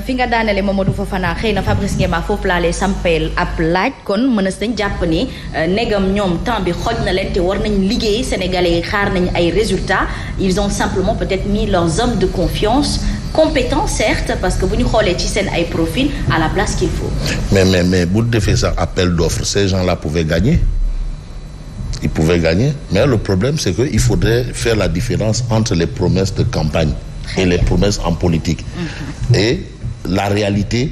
fi nga daanale Mamadou Fofana xëy na Fabrice Nguema foofu laa lay sampeel ab laaj kon mën nañ jàpp ni negam ñoom temps bi xoj na leen te war nañ liggéey Sénégalais yi xaar nañ ay résultats ils ont simplement peut-être mis leurs hommes de confiance compétents certes parce que bu ñu xoolee ci seen ay profil à la place qu'il faut. mais bu defee sax appel d'offres ces gens-là pouvaient gagner. Ils pouvaient gagner, mais le problème c'est que il faudrait faire la différence entre les promesses de campagne et les promesses en politique et la réalité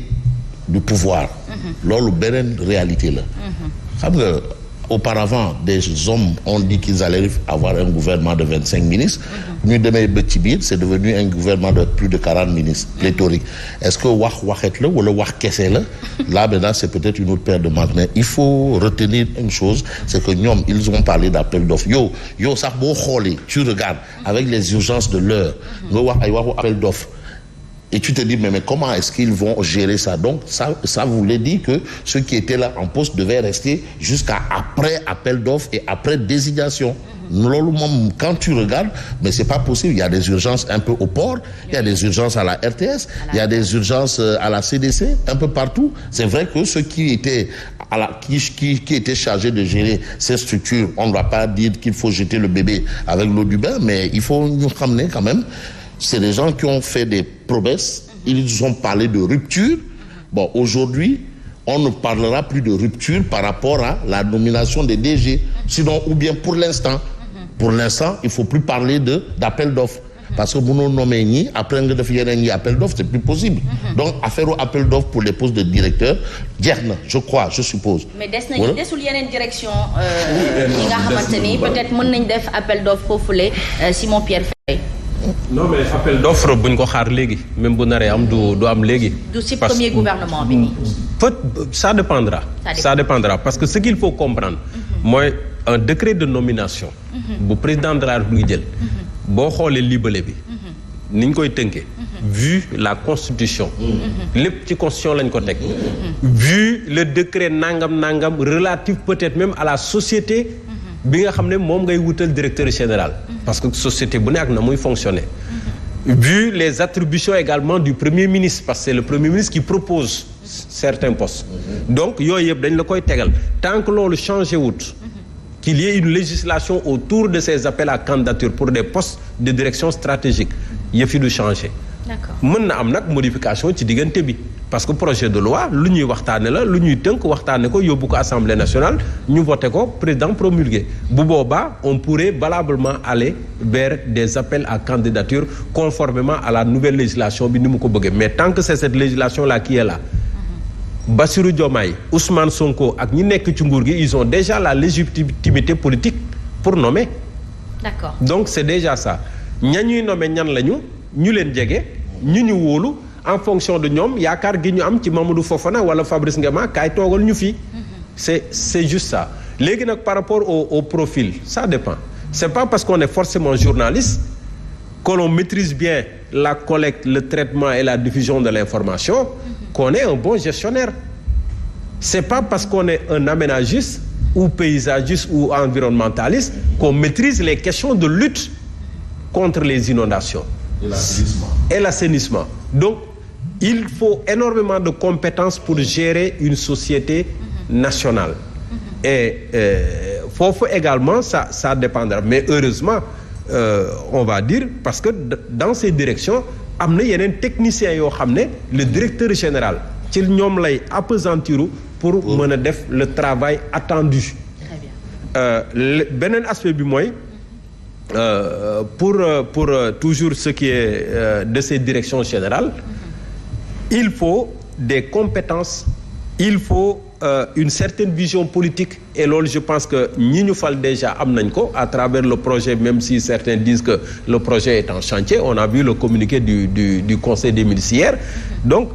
du pouvoir. Loolu beneen réalité la. Xam nga auparavant des hommes ont dit qu'ils allaient avoir un gouvernement de 25 ministres. ñu demee ba ci biir c'est devenu un gouvernement de plus de 40 ministres pléthorique. Est-ce que waxet la wala wax kese la? Là maintenant c'est peut-être une autre paire de manches, mais il faut retenir une chose, c'est que ñoom ils ont parlé d'appel d'offres. yow sax boo xoolee tu regardes avec les urgences de l'heure nga wax ay waxu appel d'offres. Et tu te dis mais comment est-ce qu'ils vont gérer ça? Donc ça voulait dire que ceux qui étaient là en poste devaient rester jusqu'à après appel d'offres et après désignation. Loolu moom quand tu regardes mais c'est pas possible. Il y a des urgences un peu au port, il y a des urgences à la RTS, il y a des urgences à la CDC, un peu partout. C'est vrai que ceux qui étaient qui étaient chargés de gérer ces structures, on ne va pas dire qu'il faut jeter le bébé avec l'eau du bain, mais il faut nous ramener quand même. C'est des gens qui ont fait des promesses, ils ont parlé de rupture. Bon, aujourd'hui, on ne parlera plus de rupture par rapport à la nomination des DG. Sinon, ou bien pour l'instant, il faut plus parler d'appel d'offres. Parce que mënoo nommer ñi après nga def yeneen ñi appel d'offres, c'est plus possible. Donc affaire au appel d'offres pour les postes de directeur jeex na, je suppose. Mais desul yeneen direction yi nga xamante ni peut-être mën nañ def appel d'offres foofule Simon Pierre Faye. Non mais appel d'offre buñ ko xaar léegi même bu naree am du am léegi. du si premier gouvernement bi nii. Ça dépendra parce que ce qu'il faut comprendre mooy un décret de nomination bu président de la République jël boo xoolee libellé bi ni ñu koy tënkee vu la constitution lépp ci constitution lañ ko teg vu le décret nangam relatif peut-être même à la société bi nga xam ne moom ngay wutal directeur général parce que société bu nekk na muy fonctionner vu les attributions également du premier ministre parce que c'est le premier ministre qui propose certains postes donc yooyu yëpp dañ la koy tegal tant que loolu changé wut qu'il y ait une législation autour de ces appels à candidature pour des postes de direction stratégique yëf yi du changer. D'accord. Mën na am nag modification ci diggante bi parce que projet de loi lu ñuy waxtaane la lu ñuy tënk waxtaane ko yóbbu ko assemblée nationale ñu voté ko président promulgué bu boobaa on pourrait valablement aller vers des appels à candidature conformément à la nouvelle législation bi ni mu ko bëggee mais tant que c'est cette législation là qui est là Bassirou Diomaye Ousmane Sonko ak ñi nekk ci nguur gi ils ont déjà la légitimité politique pour nommer. D'accord. Donc c'est déjà ça ña ñuy nommer ñan lañu ñu leen jege ñu wóolu en fonction de ñoom yaakaar gi ñu am ci Mamadou Fofana wala Fabrice Nguema kaay toogal ñu fii. C'est juste ça léegi nag par rapport au profil ça dépend c'est pas parce qu'on est forcément journaliste que l'on maîtrise bien la collecte le traitement et la diffusion de l'information qu'on est un bon gestionnaire. C'est pas parce qu'on est un aménagiste ou paysagiste ou environnementaliste qu'on maîtrise les questions de lutte contre les inondations et l'assainissement. Donc il faut énormément de compétences pour gérer une société nationale et foofu également ça dépendra mais heureusement on va dire parce que dans ces directions am na yeneen techniciens yoo xam ne le directeur général ci ñoom lay appesantiru pour mën a def le travail attendu. Très bien. Beneen aspect bi mooy pour toujours ce qui est de ces directions générales il faut des compétences il faut une certaine vision politique et loolu je pense que ñi ñu fal déjà am nañ ko à travers le projet même si certains disent que le projet est en chantier on a vu le communiqué du conseil des ministres hier donc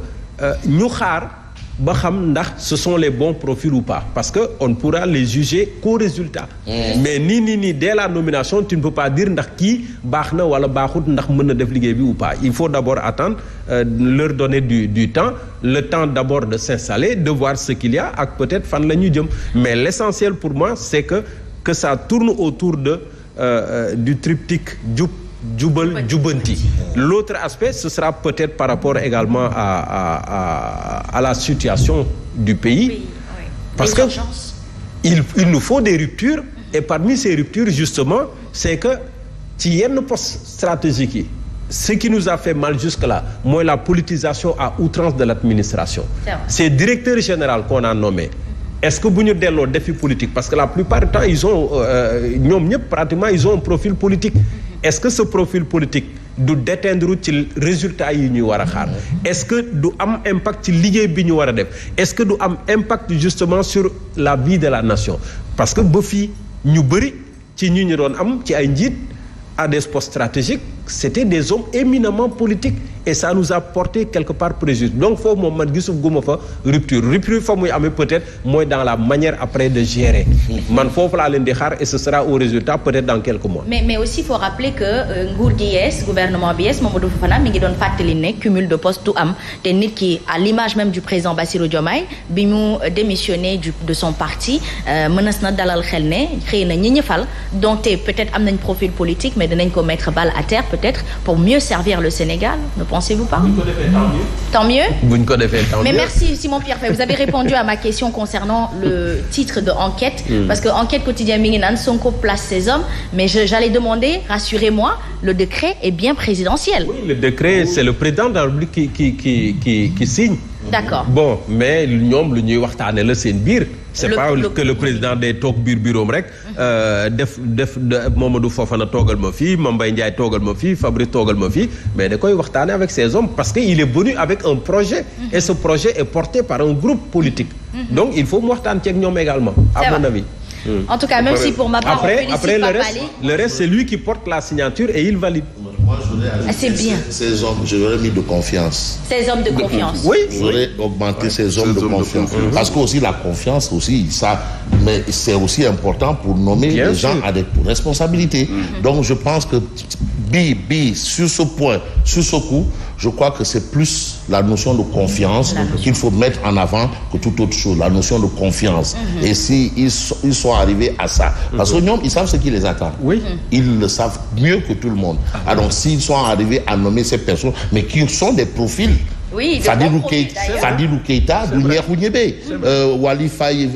ñu xaar ba xam ndax ce sont les bons profils ou pas parce que on ne pourra les juger qu'au résultat mais nii dès la nomination tu ne peux pas dire ndax kii baax na wala baaxut ndax mën na def liggéey bi ou pas il faut d'abord attendre leur donner du temps le temps d'abord de s'installer de voir ce qu'il y a ak peut-être fan la ñu jëm mais l'essentiel pour moi c'est que ça tourne autour de du triptyque jub jubal jubbanti. L'autre aspect ce sera peut-être par rapport également à la situation du pays. Parce que il nous faut des ruptures et parmi ces ruptures justement c'est que ci yenn poste stratégique yi ce qui nous a fait mal jusque-là mooy la politisation à outrance de l'administration. Ces directeurs généraux qu'on a nommés est-ce que bu ñu delloo défi politique parce que la plupart du temps ils ont ñoom ñëpp pratiquement ils ont un profil politique. Est-ce que ce profil politique du déteindre ci résultat yi ñuy war a xaar est-ce que du am impact ci liggéey bi ñu war a def est-ce que du am impact justement sur la vie de la nation parce que ba fii ñu bëri ci ñu doon am ci ay njiit à des postes stratégiques c'était des hommes éminemment politiques et ça nous a porté quelque part préjudice donc foofu moom man gisu guma fa rupture fa muy amee peut-être mooy dans la manière après de gérer man foofu laa leen di xaar et ce sera au résultat peut-être dans quelques mois. mais aussi il faut rappeler que nguur gi yees gouvernement bi yees Mamadou Fofana mi ngi doon fàttali ne cumul de postes du am te nit ki à l'image même du président Bassirou Diomaye bi mu démissionné de son parti mënees na dalal xel ne xëy na ñi fal donc peut-être am nañ profil politique mais dinañ ko mettre balle à terre peut-être pour mieux servir le Sénégal. Pensez-vous pas? Buñ ko defee tant mieux. Buñ ko defee tant mieux. Mais merci Simon Pierre Faye, vous avez répondu à ma question concernant le titre de enquête parce que enquête quotidien mi ngi naan Sonko place ses hommes mais j'allais demander rassurez-moi le décret est bien présidentiel. Oui, le décret c'est le président de la République qui signe. D'accord. Bon mais ñoom lu ñuy waxtaane la seen biir. C'est pas que le président day toog biir bureau rek def Mamadou Fofana toogal ma fii Mame Mbaye Ndiaye toogal ma fii Fabrice toogal ma fii mais da koy waxtaane avec ses hommes parce que il est venu avec un projet et ce projet est porté par un groupe politique donc il faut mu waxtaan ci ak ñoom également à mon avis. En tout cas même si pour ma part après le reste c'est lui qui porte la signature et il valide. Moi, c'est bien. Ces hommes, je leur ai mis de confiance. Ces hommes de confiance. Oui. J'aurais augmenté ces hommes de confiance. Parce que aussi la confiance aussi, ça, mais c'est aussi important pour nommer les gens à des responsabilités. Donc je pense que sur ce point, sur ce coup, je crois que c'est plus la notion de confiance qu'il faut mettre en avant que toute autre chose, la notion de confiance. Et si ils sont arrivés à ça, parce que ils savent ce qui les attend. Oui. Ils le savent mieux que tout le monde. Alors s'ils sont arrivés à nommer ces personnes, mais qui sont des profils. Oui, Fadilou Keïta du Ñeexu Ñebe, Wali Faye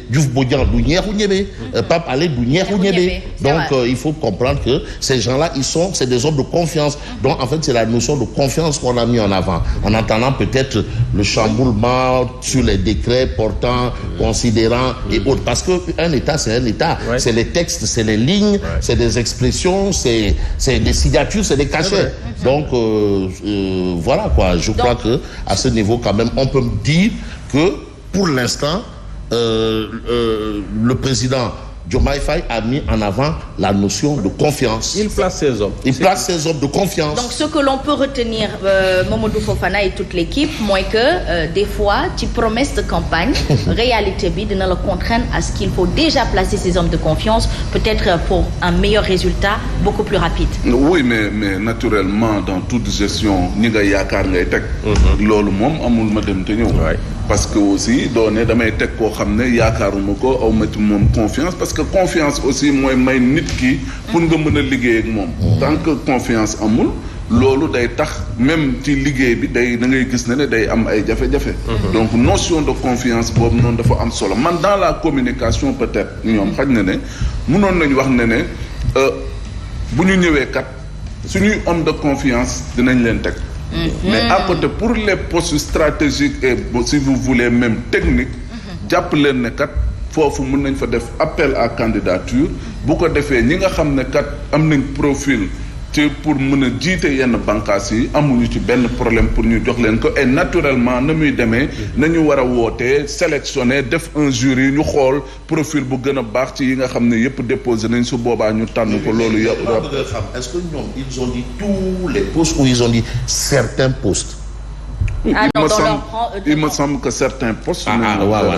Diouf Bodian du Ñeexu Ñebe, Pape Alé du Ñeexu Ñebe. Donc il faut comprendre que ces gens-là c'est des hommes de confiance. Donc en fait c'est la notion de confiance qu'on a mis en avant en attendant peut-être le chamboulement sur les décrets portant, considérant et autres. Parce que un État c'est un État, c'est les textes, c'est les lignes, c'est des expressions, c'est des signatures, c'est des cachets. Donc voilà quoi. Je crois que à ce niveau quand même on peut dire que pour l'instant le président Diomaye Faye a mis en avant la notion de confiance. Il place ses hommes. Il place ses hommes de confiance. Donc ce que l'on peut retenir Mamadou Fofana et toute l'équipe mooy que des fois ci promesse de campagne réalité bi dina la contraindre à ce qu'il faut déjà placer ces hommes de confiance peut-être pour un meilleur résultat beaucoup plus rapide. Oui mais naturellement dans toute gestion ñi nga yaakaar ngay teg. loolu moom amul ma dem te ñëw. parce que aussi doone damay teg koo xam ne yaakaaruma ko aw ma ci moom confiance parce que confiance aussi mooy may nit ki pour nga mën a liggéey ak moom. tant que confiance amul loolu day tax même ci liggéey bi da ngay gis ne day am ay jafe-jafe. donc notion de confiance boobu noonu dafa am solo man dans la communication peut-être ñoom xaj na ne mënoon nañu wax ne bu ñu ñëwee kat suñuy homme de confiance dinañ leen teg. mais à côté pour les postes stratégiques et si vous voulez même techniques jàpp leen ne kat foofu mën nañ fa def appel à candidature bu ko defee ñi nga xam ne kat am nañ profil ci pour mën a jiite yenn bànqaas yi amuñu ci benn problème pour ñu jox leen ko et naturellement na muy demee nañu war a wootee sélectionner def un jury ñu xool profil bu gën a baax ci yi nga xam ne yëpp déposé nañ su boobaa ñu tànn ko loolu yëpp. Est-ce que ñoom ils ont dit tous les postes ou ils ont dit certains postes? Il me semble que certains postes.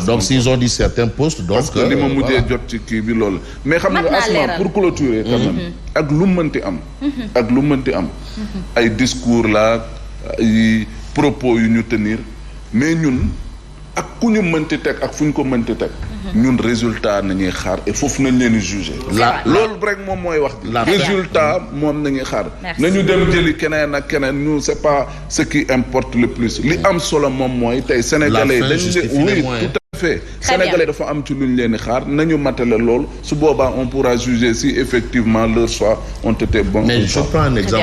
Donc s'ils ont dit certains postes, donc parce que li ma mujjee jot ci kii bi loolu. mais xam nga asma pour clôturer quand même. ak lu mënti am. ay discours la ay propos yu ñu tenir mais ñun ak ku ñu mënti teg ak fu ñu ko mënti teg. ñun résultat nañuy xaar et foofu nañ leen di juger. loolu rek moom mooy wax ji. résultat moom nañuy xaar. nañu dem jëli keneen ak keneen ñu c'est pas ce qui importe le plus li am solo moom mooy tey sénégalais dañu oui tout à fait sénégalais dafa am ci lu ñu leen di xaar nañu matale lool su boobaa on pourra juger si effectivement leurs choix ont été bons. Mais je prends un exemple.